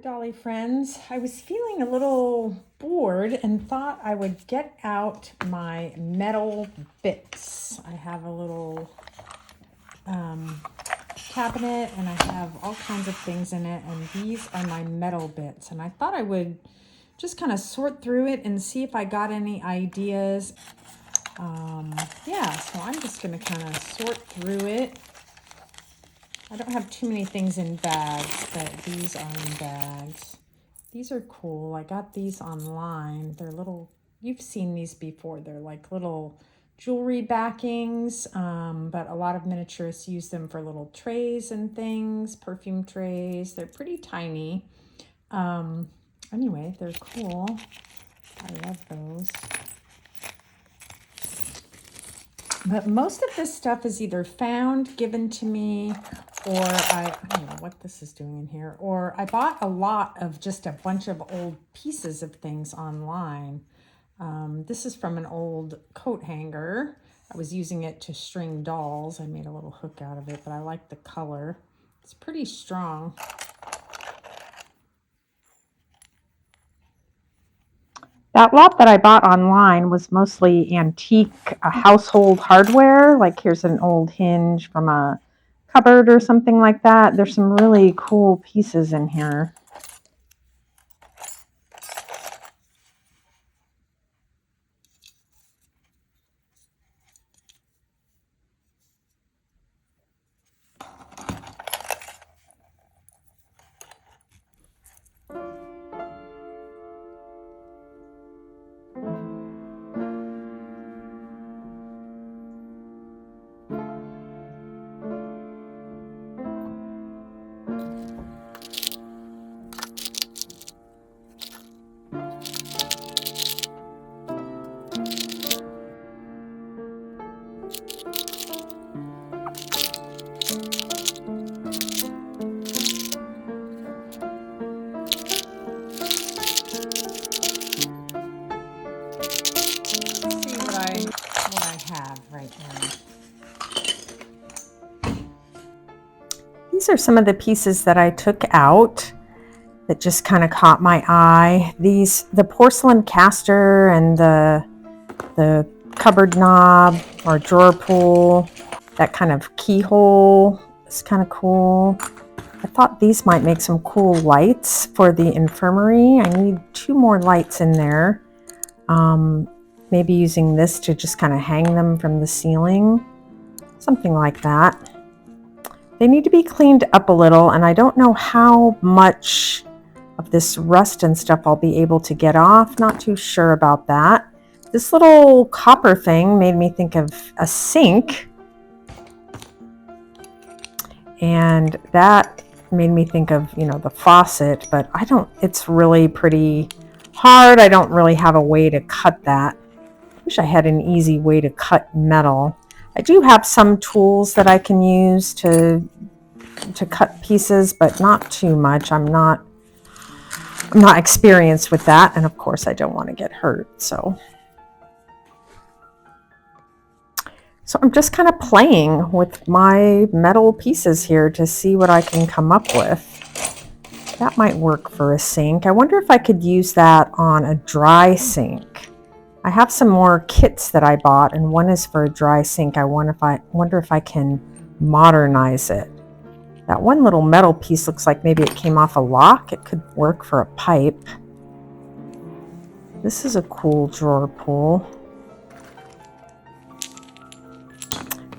Dolly friends. I was feeling a little bored and thought I would get out my metal bits. I have a little cabinet and I have all kinds of things in it, and these are my metal bits, and I thought I would just kind of sort through it and see if I got any ideas. Yeah, so I'm just going to kind of sort through it. I don't have too many things in bags, but these are in bags. These are cool. I got these online. They're little, you've seen these before. They're like little jewelry backings, but a lot of miniaturists use them for little trays and things, perfume trays. They're pretty tiny. Anyway, they're cool. I love those. But most of this stuff is either found, given to me, or I don't know what this is doing in here, or I bought a lot of just a bunch of old pieces of things online. This is from an old coat hanger. I was using it to string dolls. I made a little hook out of it, but I like the color. It's pretty strong. That lot that I bought online was mostly antique household hardware. Like here's an old hinge from a cupboard or something like that. There's some really cool pieces in here. These are some of the pieces that I took out that just kind of caught my eye. The porcelain caster and the cupboard knob or drawer pull, that kind of keyhole is kind of cool. I thought these might make some cool lights for the infirmary. I need 2 more lights in there. Maybe using this to just kind of hang them from the ceiling, something like that. They need to be cleaned up a little, and I don't know how much of this rust and stuff I'll be able to get off. Not too sure about that. This little copper thing made me think of a sink, and that made me think of, you know, the faucet, but it's really pretty hard. I don't really have a way to cut that. Wish I had an easy way to cut metal. I do have some tools that I can use to cut pieces, but not too much. I'm not experienced with that, and of course I don't want to get hurt. So I'm just kind of playing with my metal pieces here to see what I can come up with. That might work for a sink. I wonder if I could use that on a dry sink. I have some more kits that I bought, and one is for a dry sink. I wonder if I can modernize it. That one little metal piece looks like maybe it came off a lock. It could work for a pipe. This is a cool drawer pull.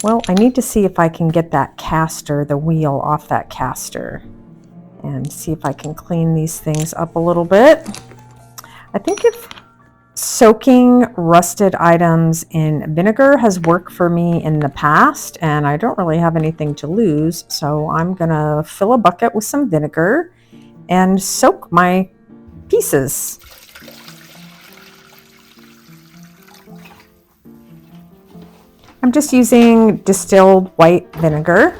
Well, I need to see if I can get that caster, the wheel, off that caster, and see if I can clean these things up a little bit. I think if soaking rusted items in vinegar has worked for me in the past, and I don't really have anything to lose, so I'm gonna fill a bucket with some vinegar and soak my pieces. I'm just using distilled white vinegar.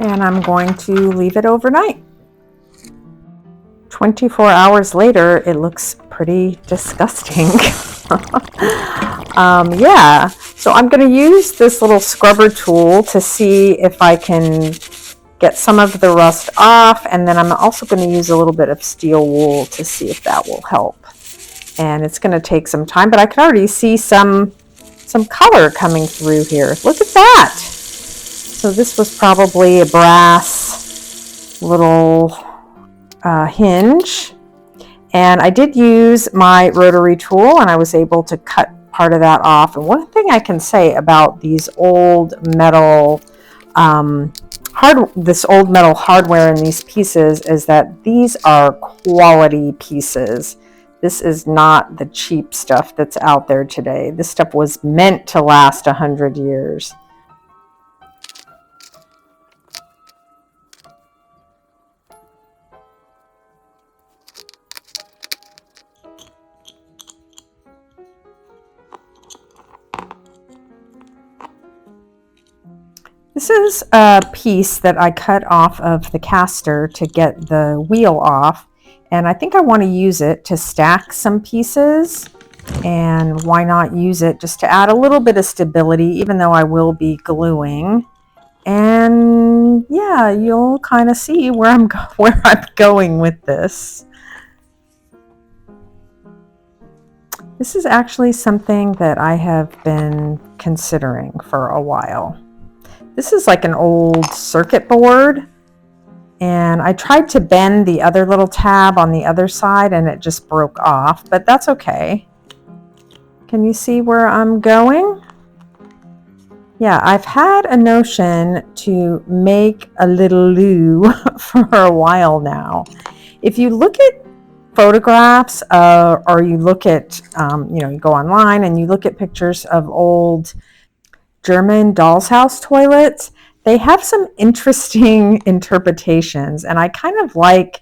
And I'm going to leave it overnight. 24 hours later, it looks pretty disgusting. Yeah, so I'm going to use this little scrubber tool to see if I can get some of the rust off, and then I'm also going to use a little bit of steel wool to see if that will help. And it's going to take some time, but I can already see some color coming through here. Look at that. So this was probably a brass little hinge. And I did use my rotary tool, and I was able to cut part of that off. And one thing I can say about these old metal this old metal hardware in these pieces is that these are quality pieces. This is not the cheap stuff that's out there today. This stuff was meant to last 100 years. This is a piece that I cut off of the caster to get the wheel off, and I think I want to use it to stack some pieces. And why not use it just to add a little bit of stability, even though I will be gluing. And yeah, you'll kind of see where I'm going with this. This is actually something that I have been considering for a while. This is like an old circuit board, and I tried to bend the other little tab on the other side and it just broke off, but that's okay. Can you see where I'm going? Yeah, I've had a notion to make a little LOO for a while now. If you look at photographs or you look at, you go online and you look at pictures of old German doll's house toilets, they have some interesting interpretations, and I kind of like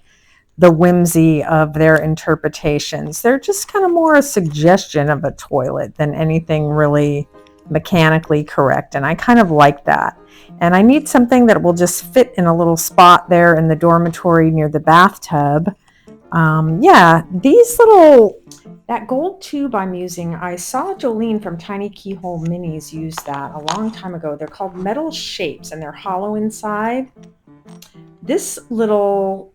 the whimsy of their interpretations. They're just kind of more a suggestion of a toilet than anything really mechanically correct, and I kind of like that. And I need something that will just fit in a little spot there in the dormitory near the bathtub. Yeah, that gold tube I'm using, I saw Jolene from Tiny Keyhole Minis use that a long time ago. They're called metal shapes, and they're hollow inside. This little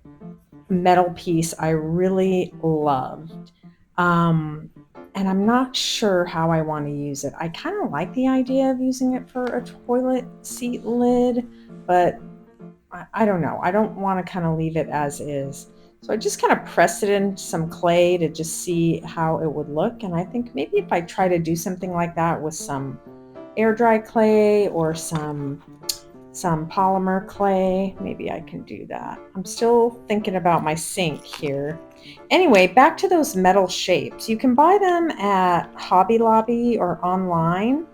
metal piece I really loved. And I'm not sure how I want to use it. I kind of like the idea of using it for a toilet seat lid, but I don't know. I don't want to kind of leave it as is. So I just kind of pressed it in some clay to just see how it would look. And I think maybe if I try to do something like that with some air dry clay or some polymer clay, maybe I can do that. I'm still thinking about my sink here. Anyway, back to those metal shapes. You can buy them at Hobby Lobby or online.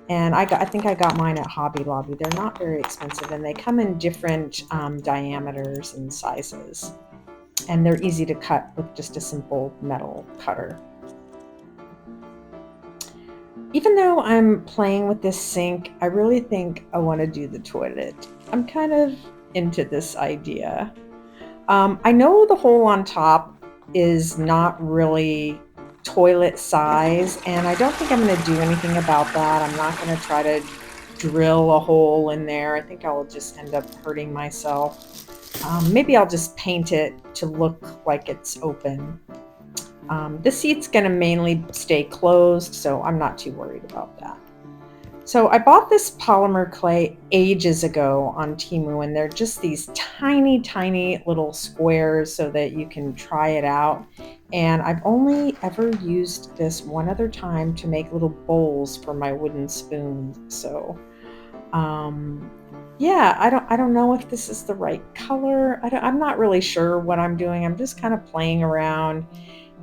And I think I got mine at Hobby Lobby. They're not very expensive, and they come in different diameters and sizes. And they're easy to cut with just a simple metal cutter. Even though I'm playing with this sink, I really think I want to do the toilet. I'm kind of into this idea. I know the hole on top is not really toilet size, and I don't think I'm going to do anything about that. I'm not going to try to drill a hole in there. I think I will just end up hurting myself. Maybe I'll just paint it to look like it's open. The seat's going to mainly stay closed, so I'm not too worried about that. So I bought this polymer clay ages ago on Temu, and they're just these tiny, tiny little squares so that you can try it out. And I've only ever used this one other time to make little bowls for my wooden spoons. So yeah, I don't know if this is the right color. I'm not really sure what I'm doing. I'm just kind of playing around,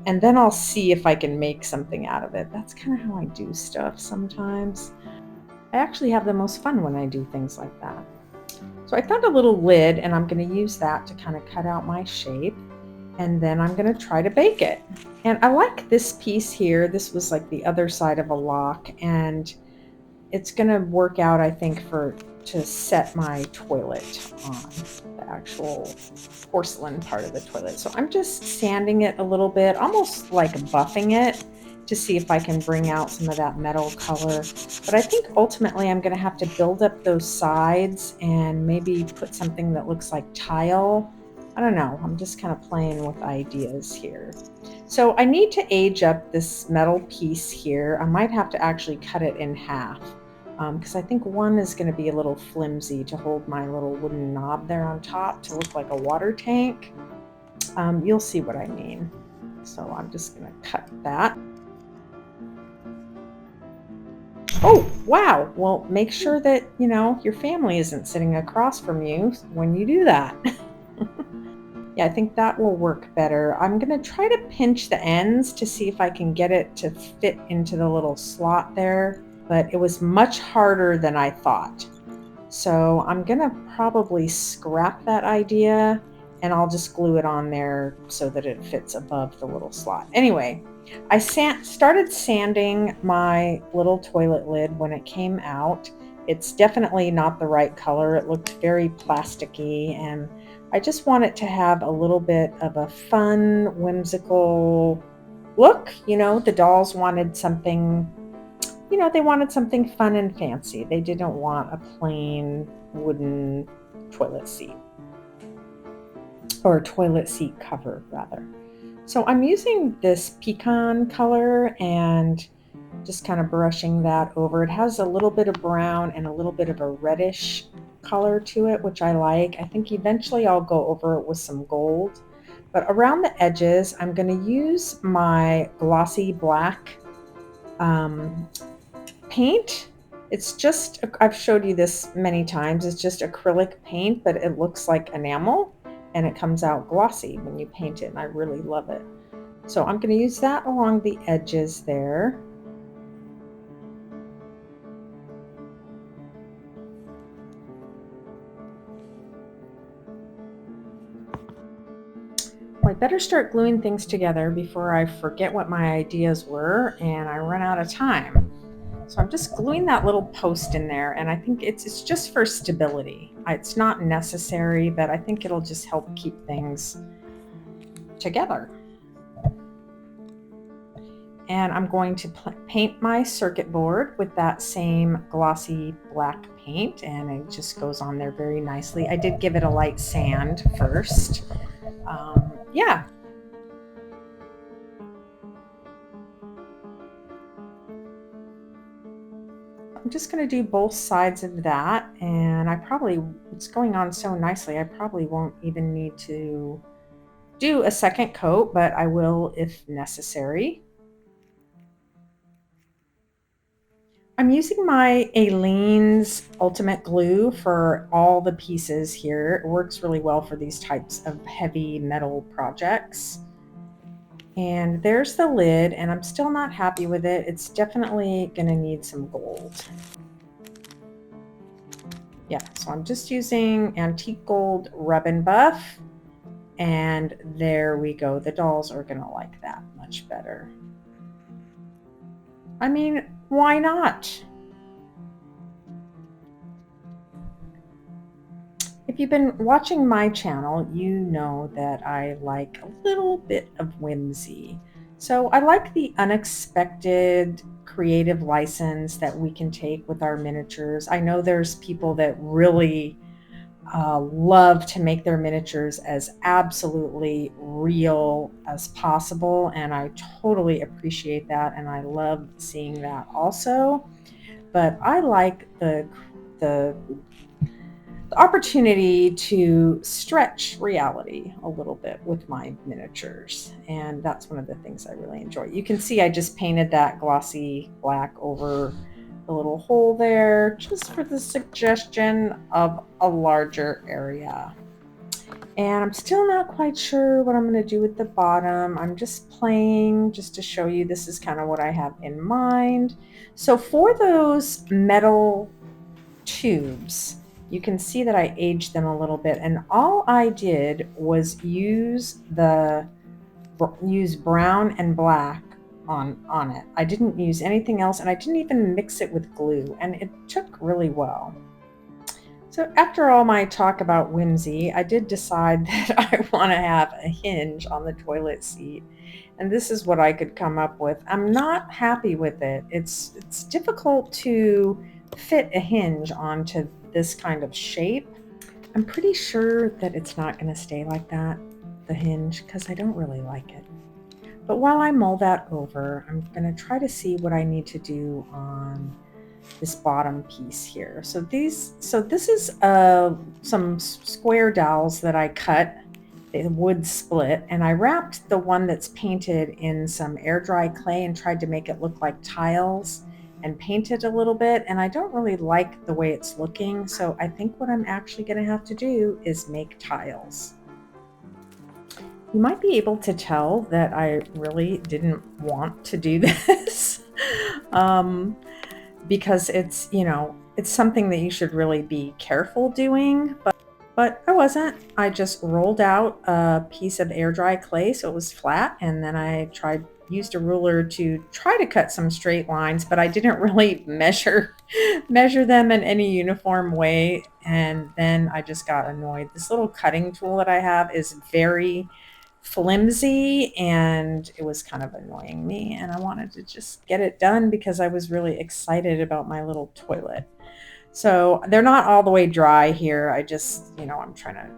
and then I'll see if I can make something out of it. That's kind of how I do stuff sometimes. I actually have the most fun when I do things like that. So I found a little lid, and I'm going to use that to kind of cut out my shape, and then I'm going to try to bake it. And I like this piece here. This was like the other side of a lock, and it's going to work out, I think, to set my toilet on, the actual porcelain part of the toilet. So I'm just sanding it a little bit, almost like buffing it. to see if I can bring out some of that metal color. But I think ultimately I'm going to have to build up those sides and maybe put something that looks like tile. I don't know. I'm just kind of playing with ideas here. So I need to age up this metal piece here. I might have to actually cut it in half because I think one is going to be a little flimsy to hold my little wooden knob there on top to look like a water tank. You'll see what I mean. So I'm just going to cut that. Oh, wow. Well, make sure that, you know, your family isn't sitting across from you when you do that. Yeah, I think that will work better. I'm going to try to pinch the ends to see if I can get it to fit into the little slot there, but it was much harder than I thought. So I'm going to probably scrap that idea and I'll just glue it on there so that it fits above the little slot. Anyway, I started sanding my little toilet lid when it came out. It's definitely not the right color. It looked very plasticky, and I just want it to have a little bit of a fun, whimsical look. You know, the dolls wanted something, you know, they wanted something fun and fancy. They didn't want a plain wooden toilet seat, or toilet seat cover rather. So I'm using this pecan color and just kind of brushing that over. It has a little bit of brown and a little bit of a reddish color to it, which I like. I think eventually I'll go over it with some gold. But around the edges, I'm going to use my glossy black paint. It's just, I've showed you this many times, it's just acrylic paint, but it looks like enamel and it comes out glossy when you paint it, and I really love it. So I'm going to use that along the edges there. Well, I better start gluing things together before I forget what my ideas were and I run out of time. So I'm just gluing that little post in there, and I think it's just for stability. It's not necessary, but I think it'll just help keep things together. And I'm going to paint my circuit board with that same glossy black paint, and it just goes on there very nicely. I did give it a light sand first. Yeah. I'm just going to do both sides of that, and it's going on so nicely, I probably won't even need to do a second coat, but I will if necessary. I'm using my Aleene's Ultimate Glue for all the pieces here. It works really well for these types of heavy metal projects. And there's the lid, and I'm still not happy with it. It's definitely going to need some gold. Yeah, so I'm just using antique gold rub and buff, and there we go. The dolls are going to like that much better. I mean, why not? If you've been watching my channel, you know that I like a little bit of whimsy. So I like the unexpected creative license that we can take with our miniatures. I know there's people that really love to make their miniatures as absolutely real as possible, and I totally appreciate that, and I love seeing that also. But I like the opportunity to stretch reality a little bit with my miniatures, and that's one of the things I really enjoy. You can see I just painted that glossy black over the little hole there just for the suggestion of a larger area. And I'm still not quite sure what I'm going to do with the bottom. I'm just playing just to show you this is kind of what I have in mind. So for those metal tubes, you can see that I aged them a little bit, and all I did was use brown and black on it. I didn't use anything else, and I didn't even mix it with glue, and it took really well. So after all my talk about whimsy, I did decide that I want to have a hinge on the toilet seat, and this is what I could come up with. I'm not happy with it. It's difficult to fit a hinge onto this kind of shape. I'm pretty sure that it's not going to stay like that, the hinge, because I don't really like it. But while I mull that over, I'm going to try to see what I need to do on this bottom piece here. So this is some square dowels that I cut, the wood split, and I wrapped the one that's painted in some air dry clay and tried to make it look like tiles and paint it a little bit, and I don't really like the way it's looking, so I think what I'm actually going to have to do is make tiles. You might be able to tell that I really didn't want to do this because it's, you know, it's something that you should really be careful doing, but I wasn't. I just rolled out a piece of air dry clay so it was flat, and then I used a ruler to try to cut some straight lines, but I didn't really measure them in any uniform way, and then I just got annoyed. This little cutting tool that I have is very flimsy, and it was kind of annoying me, and I wanted to just get it done because I was really excited about my little toilet. So they're not all the way dry here. I just, you know, I'm trying to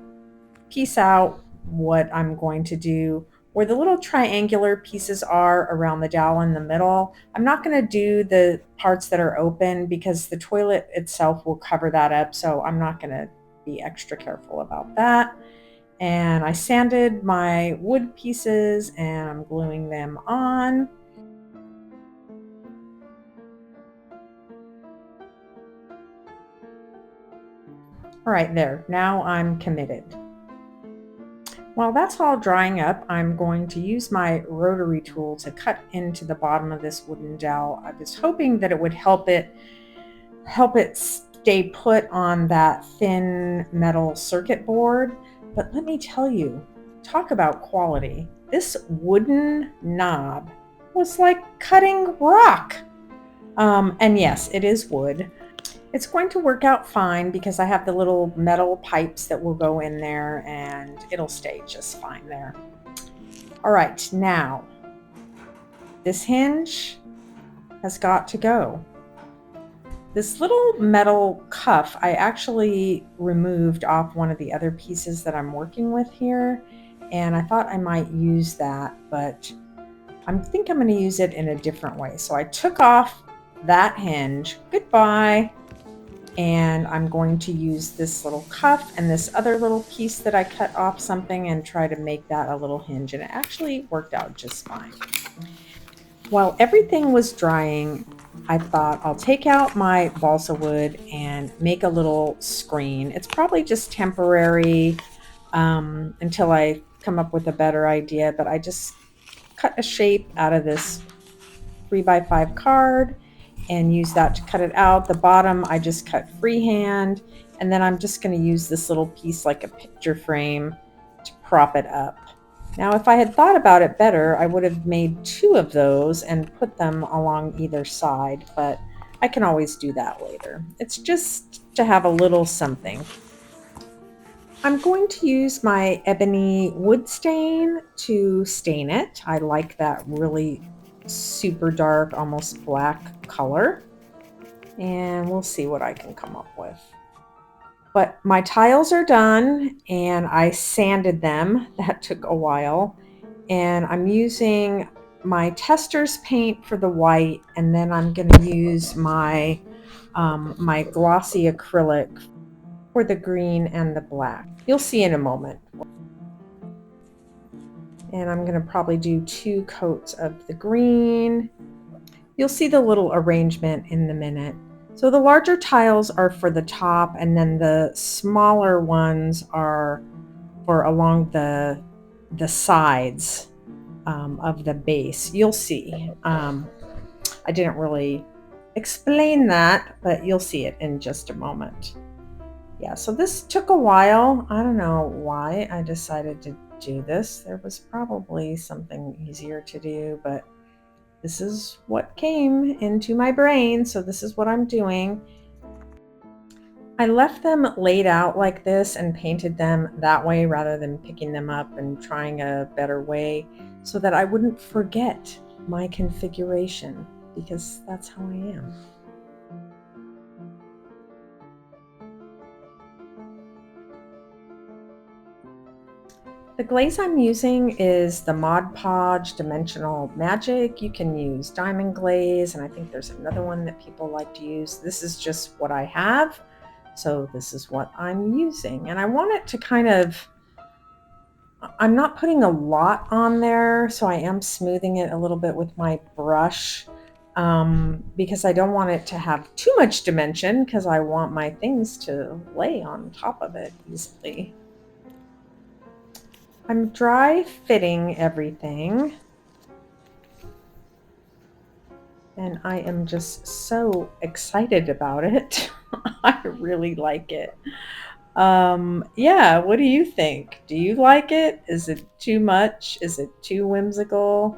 piece out what I'm going to do. Where the little triangular pieces are around the dowel in the middle, I'm not going to do the parts that are open because the toilet itself will cover that up. So I'm not going to be extra careful about that. And I sanded my wood pieces and I'm gluing them on. All right, there, now I'm committed. While that's all drying up, I'm going to use my rotary tool to cut into the bottom of this wooden dowel. I was hoping that it would help it stay put on that thin metal circuit board. But let me tell you, talk about quality. This wooden knob was like cutting rock. And yes, it is wood. It's going to work out fine because I have the little metal pipes that will go in there and it'll stay just fine there. All right, now this hinge has got to go. This little metal cuff I actually removed off one of the other pieces that I'm working with here, and I thought I might use that, but I think I'm going to use it in a different way. So I took off that hinge, goodbye, and I'm going to use this little cuff and this other little piece that I cut off something and try to make that a little hinge, and it actually worked out just fine. While everything was drying, I thought I'll take out my balsa wood and make a little screen. It's probably just temporary until I come up with a better idea, but I just cut a shape out of this 3x5 card and use that to cut it out. The bottom I just cut freehand, and then I'm just going to use this little piece like a picture frame to prop it up. Now, if I had thought about it better, I would have made 2 of those and put them along either side, but I can always do that later. It's just to have a little something. I'm going to use my ebony wood stain to stain it. I like that really super dark, almost black color, and we'll see what I can come up with. But my tiles are done and I sanded them. That took a while, and I'm using my tester's paint for the white, and then I'm going to use my my glossy acrylic for the green and the black. You'll see in a moment. And I'm going to probably do 2 coats of the green. You'll see the little arrangement in a minute. So the larger tiles are for the top, and then the smaller ones are for along the sides of the base. You'll see. I didn't really explain that, but you'll see it in just a moment. Yeah, so this took a while. I don't know why I decided to do this. There was probably something easier to do, but this is what came into my brain, so this is what I'm doing. I left them laid out like this and painted them that way rather than picking them up and trying a better way so that I wouldn't forget my configuration, because that's how I am. The glaze I'm using is the Mod Podge Dimensional Magic. You can use diamond glaze, and I think there's another one that people like to use. This is just what I have, so this is what I'm using. And I want it to kind of, I'm not putting a lot on there, so I am smoothing it a little bit with my brush, because I don't want it to have too much dimension, because I want my things to lay on top of it easily. I'm dry fitting everything, and I am just so excited about it. I really like it. Yeah, what do you think? Do you like it? Is it too much? Is it too whimsical?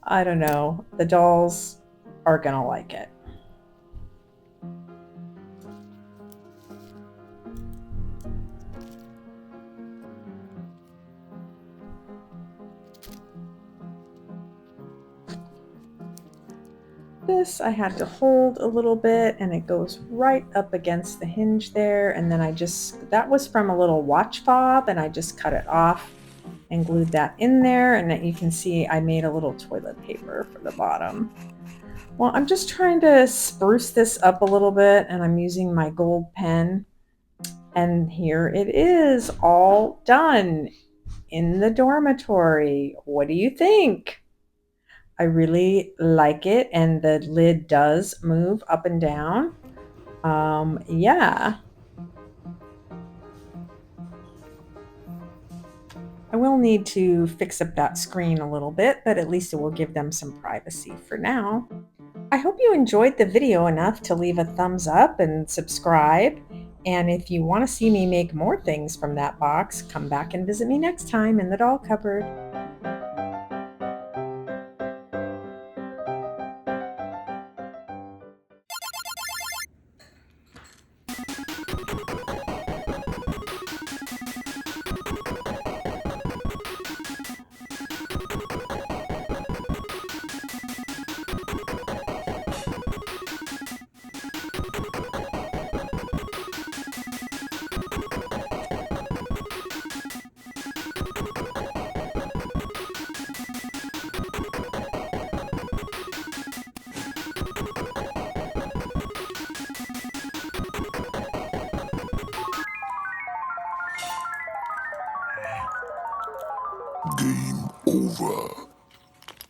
I don't know. The dolls are gonna like it. This I had to hold a little bit, and it goes right up against the hinge there, and then that was from a little watch fob, and I just cut it off and glued that in there, and that you can see I made a little toilet paper for the bottom. Well, I'm just trying to spruce this up a little bit, and I'm using my gold pen, and here it is, all done in the dormitory. What do you think? I really like it, and the lid does move up and down. Yeah. I will need to fix up that screen a little bit, but at least it will give them some privacy for now. I hope you enjoyed the video enough to leave a thumbs up and subscribe. And if you want to see me make more things from that box, come back and visit me next time in the doll cupboard. Game over.